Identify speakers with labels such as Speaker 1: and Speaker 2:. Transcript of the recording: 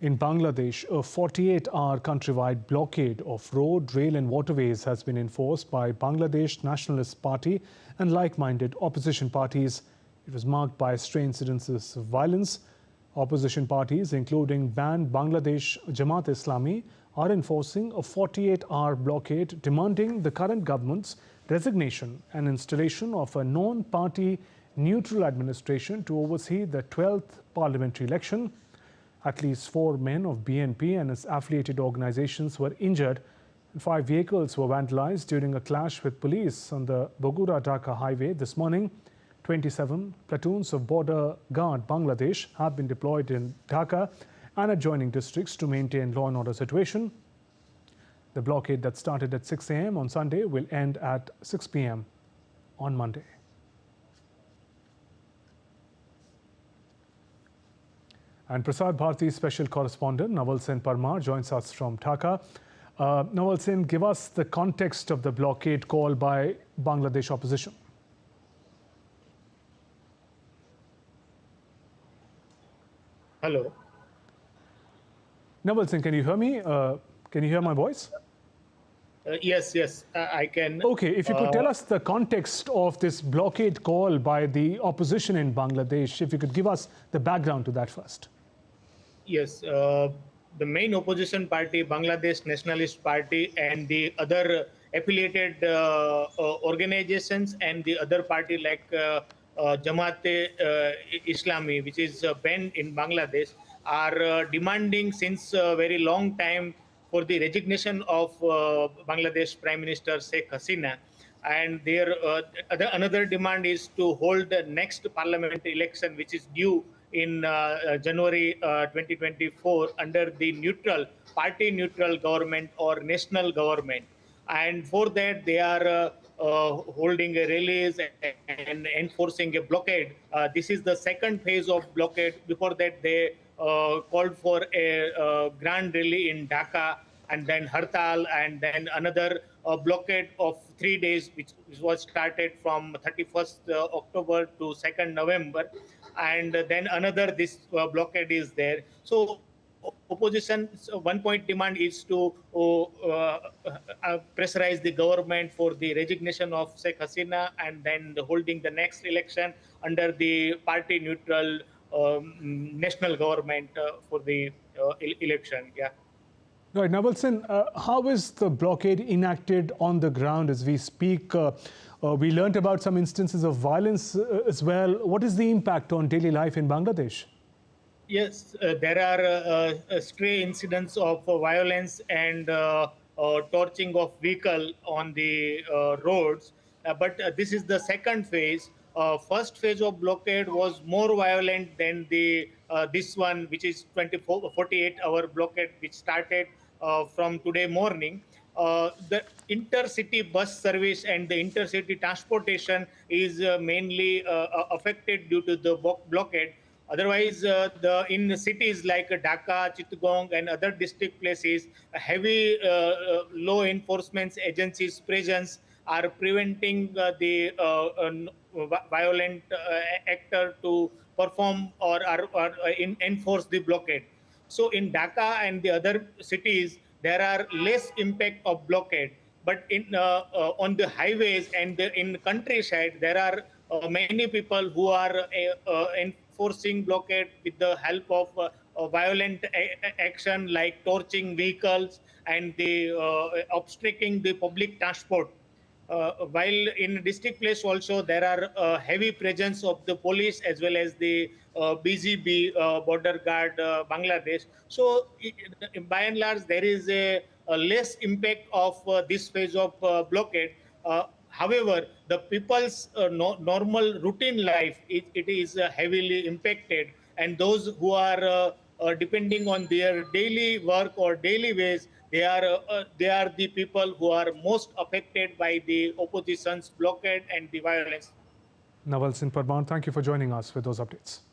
Speaker 1: In Bangladesh, a 48-hour countrywide blockade of road, rail and waterways has been enforced by Bangladesh Nationalist Party and like-minded opposition parties. It was marked by stray incidences of violence. Opposition parties, including banned Bangladesh Jamaat Islami, are enforcing a 48-hour blockade demanding the current government's resignation and installation of a non-party neutral administration to oversee the 12th parliamentary election. At least 4 men of BNP and its affiliated organizations were injured, and 5 vehicles were vandalized during a clash with police on the Bogura-Dhaka highway this morning. 27 platoons of Border Guard Bangladesh have been deployed in Dhaka and adjoining districts to maintain law and order situation. The blockade that started at 6 a.m. on Sunday will end at 6 p.m. on Monday. And Prasar Bharati special correspondent Naval Sen Parmar joins us from Dhaka. Naval Sen, give us the context of the blockade call by Bangladesh opposition.
Speaker 2: Hello.
Speaker 1: Naval Sen, can you hear me? Can you hear my voice?
Speaker 2: Yes, I can.
Speaker 1: Okay, if you could tell us the context of this blockade call by the opposition in Bangladesh, if you could give us the background to that first.
Speaker 2: Yes, the main opposition party, Bangladesh Nationalist Party, and the other affiliated organizations and the other party like Jamaat Islami, which is banned in Bangladesh, are demanding since a very long time for the resignation of Bangladesh Prime Minister Sheikh Hasina. And their another demand is to hold the next parliament election, which is due in January 2024 under the party neutral government or national government. And for that, they are holding a rallies and enforcing a blockade. This is the second phase of blockade. Before that, they called for a grand rally in Dhaka, and then Hartal, and then another blockade of 3 days, which was started from 31st October to 2nd November. And then another blockade is there. So opposition's one point demand is to pressurize the government for the resignation of Sheikh Hasina and then holding the next election under the party neutral national government for the election. Yeah.
Speaker 1: Right, Naval Sen, how is the blockade enacted on the ground as we speak? We learnt about some instances of violence as well. What is the impact on daily life in Bangladesh?
Speaker 2: Yes, there are stray incidents of violence and torching of vehicle on the roads. But this is the second phase. First phase of blockade was more violent than the this one, which is 48-hour blockade, which started from today morning. The intercity bus service and the intercity transportation is mainly affected due to the blockade. Otherwise, in cities like Dhaka, Chittagong, and other district places, heavy law enforcement agencies' presence are preventing the violent actor to perform or enforce the blockade. So in Dhaka and the other cities, there are less impact of blockade. But on the highways and in countryside, there are many people who are enforcing blockade with the help of violent action like torching vehicles and the obstructing the public transport. While in district place also there are heavy presence of the police as well as the BGB border guard Bangladesh. So by and large there is a less impact of this phase of blockade. However, the people's normal routine life, it is heavily impacted, and those who are depending on their daily work or daily ways, they are the people who are most affected by the opposition's blockade and the violence.
Speaker 1: Naval Sen Parmar, thank you for joining us with those updates.